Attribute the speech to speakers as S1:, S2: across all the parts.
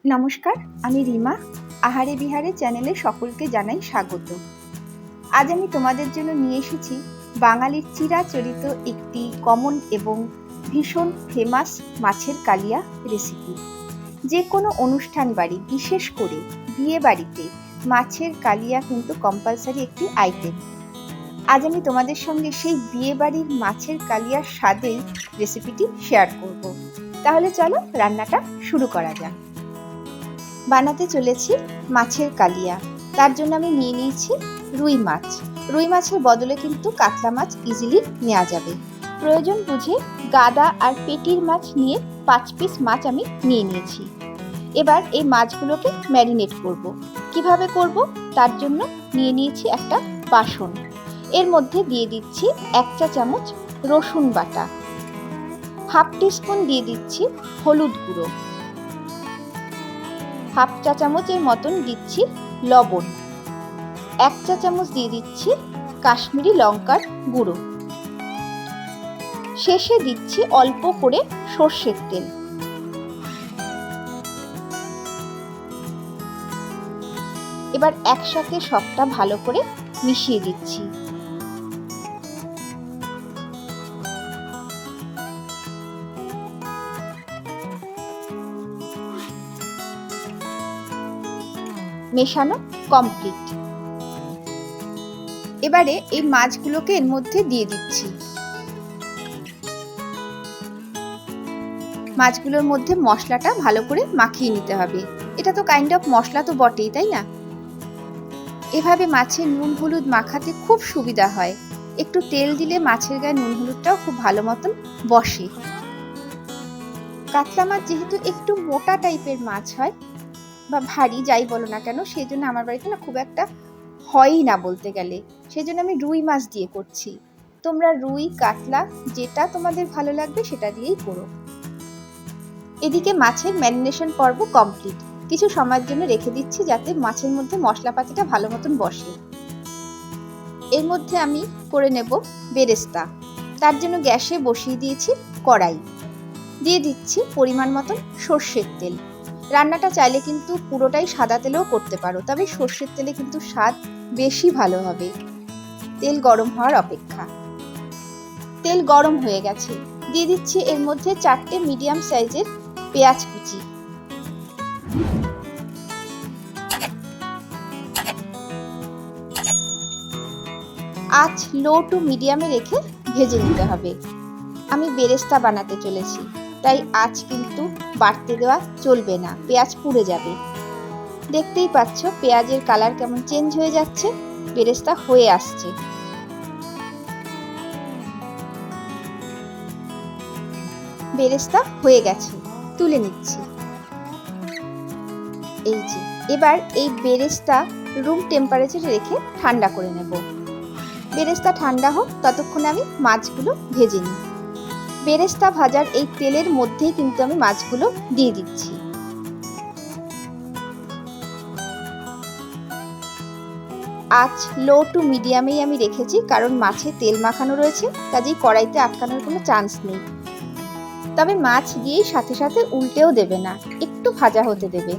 S1: নমস্কার, আমি রিমা। আহারে বিহারে চ্যানেলে সকলকে জানাই স্বাগত। আজ আমি তোমাদের জন্য নিয়ে এসেছি বাঙালির চিরাচরিত একটি কমন এবং ভীষণ ফেমাস মাছের কালিয়া রেসিপি। যে কোনো অনুষ্ঠান বাড়ি, বিশেষ করে বিয়ে বাড়িতে মাছের কালিয়া কিন্তু কম্পালসারি একটি আইটেম। আজ আমি তোমাদের সঙ্গে সেই বিয়ে বাড়ির মাছের কালিয়ার স্বাদেই রেসিপিটি শেয়ার করব। তাহলে চলো রান্নাটা শুরু করা যাক। বানাতে চলেছি মাছের কালিয়া। তার জন্য আমি নিয়ে নিয়েছি রুই মাছ। রুই মাছের বদলে কিন্তু কাতলা মাছ ইজিলি নেওয়া যাবে। প্রয়োজন বুঝে গাদা আর পেটির মাছ নিয়ে 5 পিস মাছ আমি নিয়ে নিয়েছি। এবার এই মাছগুলোকে ম্যারিনেট করব। কিভাবে করব তার জন্য নিয়ে নিয়েছি একটা বাসন। এর মধ্যে দিয়ে দিচ্ছি 1 চা চামচ রসুন বাটা, হাফ টিস্পুন দিয়ে দিচ্ছি হলুদ গুঁড়ো, হাফ চা চামচের মতন দিচ্ছি লবণ, 1 চা চামচ দিয়ে দিচ্ছি কাশ্মীরি লঙ্কার গুঁড়ো, শেষে দিচ্ছি অল্প করে সর্ষের তেল। এবার একসাথে সবটা ভালো করে মিশিয়ে দিচ্ছি। মেশানো কমপ্লিট। এবারে এই মাছগুলোকে এর মধ্যে দিয়ে দিচ্ছি। মাছগুলোর মধ্যে মশলাটা ভালো করে মাখিয়ে নিতে হবে। এটা তো কাইন্ড অফ মশলা তো বটেই, তাই না? এভাবে মাছের নুন হলুদ মাখাতে খুব সুবিধা হয়। একটু তেল দিলে মাছের গায়ে নুন হলুদটাও খুব ভালো মতন বসে। কাতলা মাছ যেহেতু একটু মোটা টাইপের মাছ হয় বা ভারী, যাই বলো না কেন, সেই জন্য আমার বাড়িতে না খুব একটা হয়ই না বলতে গেলে। সেই জন্য আমি রুই মাছ দিয়ে করছি। তোমরা রুই কাতলা যেটা তোমাদের ভালো লাগবে সেটা দিয়েই করো। এদিকে মাছের ম্যারিনেশন পর্ব কমপ্লিট। কিছু সময়ের জন্য রেখে দিচ্ছি যাতে মাছের মধ্যে মশলাপাতিটা ভালো মতন বসে। এর মধ্যে আমি করে নেব বেরেস্তা। তার জন্য গ্যাসে বসিয়ে দিয়েছি কড়াই। দিয়ে দিচ্ছি পরিমাণ মতন সর্ষের তেল। রান্নাটা চাইলে কিন্তু পুরোটাই সাদা তেলেও করতে পারো, তবে সর্ষের তেলে কিন্তু স্বাদ বেশি ভালো হবে তেল গরম হওয়ার অপেক্ষা। তেল গরম হয়ে গেছে। দিয়ে দিচ্ছি এর মধ্যে 4টে মিডিয়াম সাইজের পেঁয়াজ কুচি। আঁচ লো টু মিডিয়ামে রেখে ভেজে নিতে হবে। আমি বেরেস্তা বানাতে চলেছি, তাই আঁচ কিন্তু বাড়তে দেওয়া চলবে না, পেঁয়াজ পুড়ে যাবে। দেখতেই পাচ্ছ পেঁয়াজের কালার কেমন চেঞ্জ হয়ে যাচ্ছে, বেরেস্তা হয়ে আসছে। বেরেস্তা হয়ে গেছে, তুলে নিচ্ছি। এই যে, এবার এই বেরেস্তা রুম টেম্পারেচারে রেখে ঠান্ডা করে নেব। বেরেস্তা ঠান্ডা হোক, ততক্ষণে আমি মাছগুলো ভেজে নিই। বেরেস্তা ভাজার এই তেলের মধ্যেই কিন্তু আমি মাছগুলো দিয়ে দিচ্ছি। আঁচ লো টু মিডিয়ামেই আমি রেখেছি, কারণ মাছে তেল মাখানো রয়েছে, কাজেই কড়াইতে আটকানোর কোনো চান্স নেই। তবে মাছ দিয়েই সাথে সাথে উল্টেও দেবে না, একটু ভাজা হতে দেবে।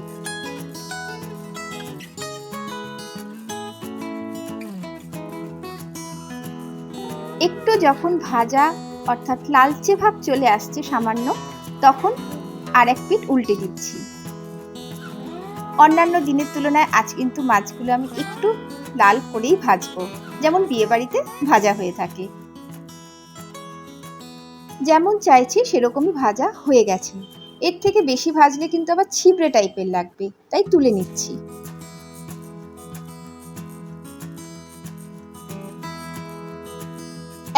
S1: একটু যখন ভাজা অর্থাৎ লালচে ভাব চলে আসছে সামান্য, তখন আর এক পিঠ উল্টে দিচ্ছি। অন্যান্য দিনের তুলনায় আজ কিন্তু মাছগুলো আমি একটু লাল করেই ভাজবো, যেমন বিয়ে বাড়িতে ভাজা হয়ে থাকে। যেমন চাইছি সেরকমই ভাজা হয়ে গেছে। এর থেকে বেশি ভাজলে কিন্তু আবার ছিবড়ে টাইপের লাগবে, তাই তুলে নিচ্ছি।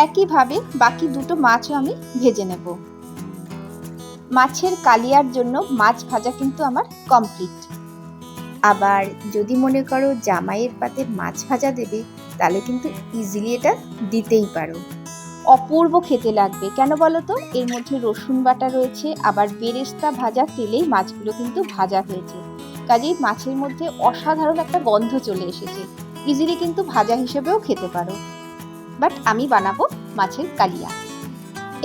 S1: একইভাবে বাকি দুটো মাছও আমি ভেজে নেব। মাছের কালিয়ার জন্য মাছ ভাজা কিন্তু আমার কমপ্লিট। আবার যদি মনে করো জামাইয়ের পাতে মাছ ভাজা দেবে, তাহলে কিন্তু ইজিলি এটা দিতেই পারো। অপূর্ব খেতে লাগবে। কেন বলো তো? এর মধ্যে রসুন বাটা রয়েছে, আবার বেরেস্তা ভাজা তেলেই মাছগুলো কিন্তু ভাজা হয়েছে, কাজেই মাছের মধ্যে অসাধারণ একটা গন্ধ চলে এসেছে। ইজিলি কিন্তু ভাজা হিসেবেও খেতে পারো। বাট আমি বানাবো মাছের কালিয়া।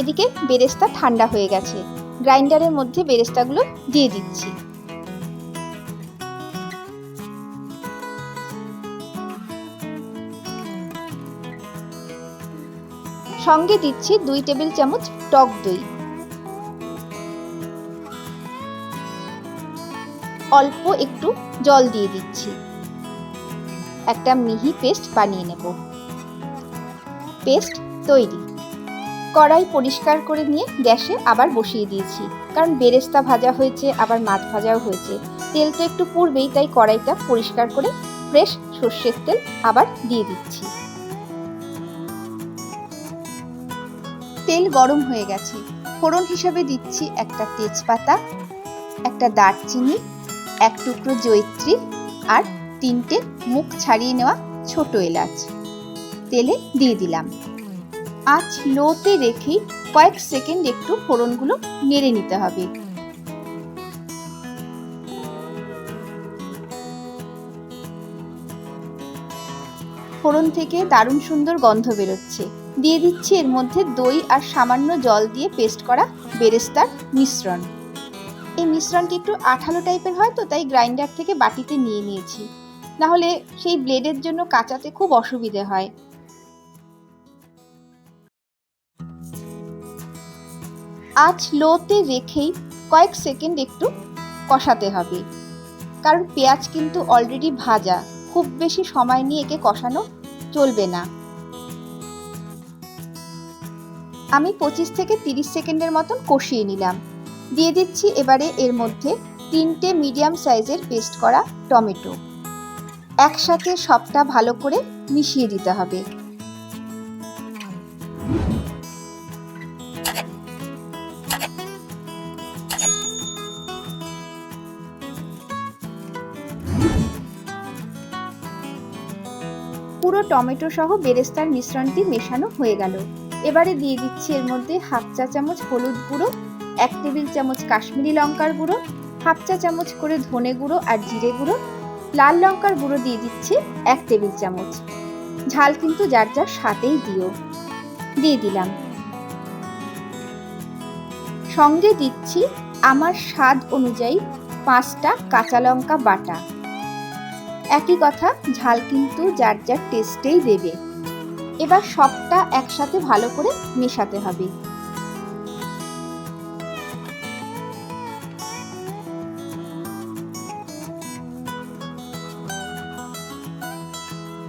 S1: এদিকে বেরেস্তা ঠান্ডা হয়ে গেছে, গ্রাইন্ডারের মধ্যে বেরেস্তাগুলো দিয়ে দিচ্ছি। সঙ্গে দিচ্ছি 2 টেবিল চামচ টক দই, অল্প একটু জল দিয়ে দিচ্ছি। একটা মিহি পেস্ট বানিয়ে নেব। পেস্ট তৈরি। কড়াই পরিষ্কার করে নিয়ে গ্যাসে আবার বসিয়ে দিয়েছি, কারণ বেরেস্তা ভাজা হয়েছে, আবার মাছ ভাজাও হয়েছে। তেল তো একটু পুড়বেই, তাই কড়াইটা পরিষ্কার করে ফ্রেশ সর্ষের তেল আবার দিয়ে দিচ্ছি। তেল গরম হয়ে গেছে। ফোড়ন হিসাবে দিচ্ছি একটা তেজপাতা, একটা দারচিনি, এক টুকরো জয়িত্রী আর 3টে মুখ ছাড়িয়ে নেওয়া ছোট এলাচ তেলে দিয়ে দিলাম। আঁচ লোতে রেখেই কয়েক সেকেন্ড একটু ফোড়নগুলো নেড়ে নিতে হবে। ফোড়ন থেকে দারুণ সুন্দর গন্ধ বেরোচ্ছে। দিয়ে দিচ্ছি এর মধ্যে দই আর সামান্য জল দিয়ে পেস্ট করা বেরেস্তার মিশ্রণ। এই মিশ্রণটি একটু আঠালো টাইপের হয়, তো তাই গ্রাইন্ডার থেকে বাটিতে নিয়ে নিয়েছি, না হলে সেই ব্লেডের জন্য কাচাতে খুব অসুবিধে হয়। আঁচ লোতে রেখেই কয়েক সেকেন্ড একটু কষাতে হবে, কারণ পেঁয়াজ কিন্তু অলরেডি ভাজা, খুব বেশি সময় নিয়ে একে কষানো চলবে না। আমি 25 থেকে 30 সেকেন্ডের মতন কষিয়ে নিলাম। দিয়ে দিচ্ছি এবারে এর মধ্যে 3টে মিডিয়াম সাইজের পেস্ট করা টমেটো। একসাথে সবটা ভালো করে মিশিয়ে দিতে হবে। পুরো টমেটো সহ বেরেস্তার মিশ্রণটি মেশানো হয়ে গেল। এবারে দিয়ে দিচ্ছি এর মধ্যে 1/2 চা চামচ হলুদ গুঁড়ো, 1 টেবিল চামচ কাশ্মীরি লঙ্কার গুঁড়ো, 1/2 চা চামচ করে ধনে গুঁড়ো আর জিরে গুঁড়ো, লাল লঙ্কার গুঁড়ো দিয়ে দিচ্ছি 1 টেবিল চামচ। ঝাল কিন্তু যার যার স্বাদেই দিও। দিয়ে দিলাম। সঙ্গে দিচ্ছি আমার স্বাদ অনুযায়ী 5টা কাঁচা লঙ্কা বাটা। একই কথা, ঝাল কিন্তু যার যার টেস্টেই দেবে। এবার সবটা একসাথে ভালো করে মেশাতে হবে।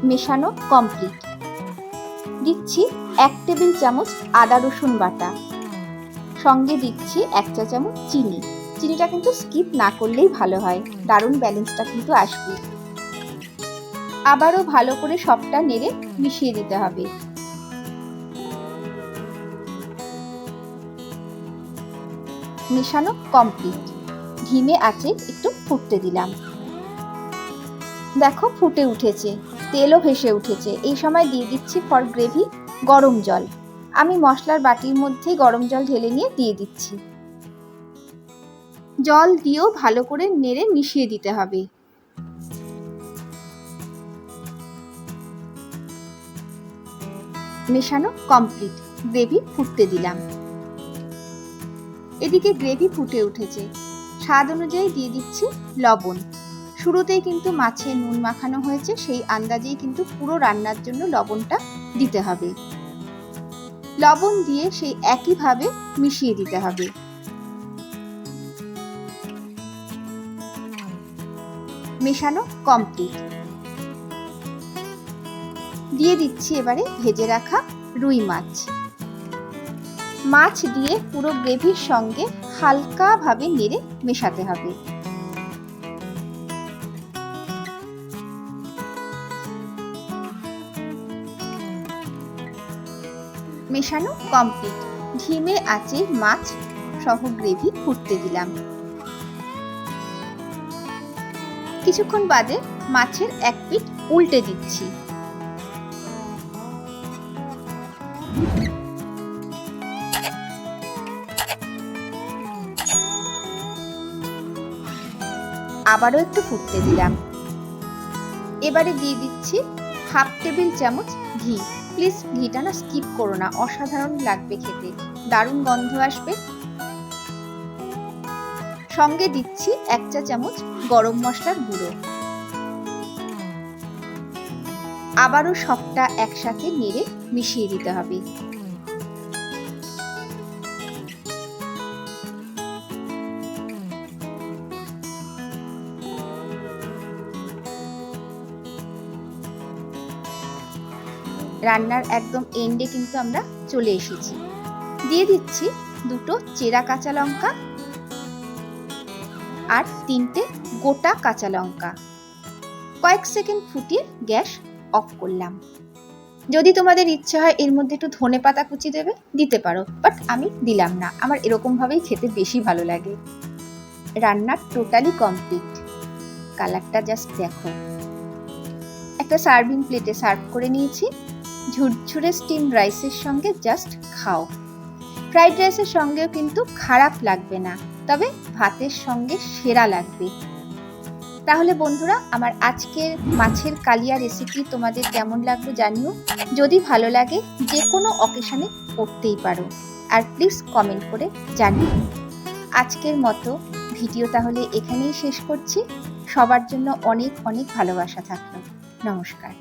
S1: মেশানো কমপ্লিট। দিচ্ছি 1 টেবিল চামচ আদা রসুন বাটা। সঙ্গে দিচ্ছি 1 চা চামচ চিনি। চিনিটা কিন্তু স্কিপ না করলেই ভালো হয়, দারুণ ব্যালেন্সটা কিন্তু আসবে। আবারও ভালো করে সবটা নেড়ে মিশিয়ে দিতে হবে। মেশানো কমপ্লিট। ধিমে আঁচে একটু ফুটতে দিলাম। দেখো ফুটে উঠেছে, তেলও ভেসে উঠেছে। এই সময় দিয়ে দিচ্ছি ফর গ্রেভি গরম জল। আমি মশলার বাটির মধ্যেই গরম জল ঢেলে নিয়ে দিয়ে দিচ্ছি। জল দিয়েও ভালো করে নেড়ে মিশিয়ে দিতে হবে। মেশানো কমপ্লিট। গ্রেভি ফুটতে দিলাম। এদিকে গ্রেভি ফুটে উঠেছে। স্বাদ অনুযায়ী দিয়ে দিচ্ছি লবণ। শুরুতেই কিন্তু মাছে নুন মাখানো হয়েছে, সেই আন্দাজেই কিন্তু পুরো রান্নার জন্য লবণটা দিতে হবে। লবণ দিয়ে সেই একইভাবে মিশিয়ে দিতে হবে। মেশানো কমপ্লিট। দিয়ে দিচ্ছি এবারে ভেজে রাখা রুই মাছ। মাছ দিয়ে পুরো গ্রেভির সঙ্গে হালকাভাবে নেড়ে মেশাতে হবে। মেশানো কমপ্লিট। ধিমে আঁচে মাছ সহ গ্রেভি ফুটতে দিলাম। কিছুক্ষণ বাদে মাছের এক পিঠ উল্টে দিচ্ছি। আবারও একটু ফুটতে দিলাম। এবারে দিয়ে দিচ্ছি 1/2 টেবিল চামচ ঘি। প্লিজ ঘিটা না স্কিপ করো না, অসাধারণ লাগবে খেতে, দারুণ গন্ধ আসবে। সঙ্গে দিচ্ছি 1 চা চামচ গরম মশলার গুঁড়ো। আবারও সবটা একসাথে নেড়ে মিশিয়ে দিতে হবে। রান্নার একদম এন্ডে কিন্তু আমরা চলে এসেছি। দিয়ে দিচ্ছি 2টো চেরা কাঁচা লঙ্কা আর 3টে গোটা কাঁচা লঙ্কা। কয়েক সেকেন্ড ফুটিয়ে গ্যাস অফ করলাম। যদি তোমাদের ইচ্ছা হয় এর মধ্যে একটু ধনেপাতা কুচি দেবে, দিতে পারো, বাট আমি দিলাম না, আমার এরকম ভাবেই খেতে বেশি ভালো লাগে। রান্না টোটালি কমপ্লিট। কালারটা জাস্ট দেখো। একটা সার্ভিং প্লেটে সার্ভ করে নিয়েছি। ঝুরঝুরে স্টিম রাইসের সঙ্গে জাস্ট খাও। ফ্রাইড রাইসের সঙ্গেও কিন্তু খারাপ লাগবে না, তবে ভাতের সঙ্গে সেরা লাগবে। তাহলে বন্ধুরা, আমার আজকের মাছের কালিয়া রেসিপি তোমাদের কেমন লাগলো জানিও। যদি ভালো লাগে যে কোনো অকেশনে করতেই পারো, আর প্লিজ কমেন্ট করে জানিও। আজকের মতো ভিডিও তাহলে এখানেই শেষ করছি। সবার জন্য অনেক অনেক ভালোবাসা থাকলো। নমস্কার।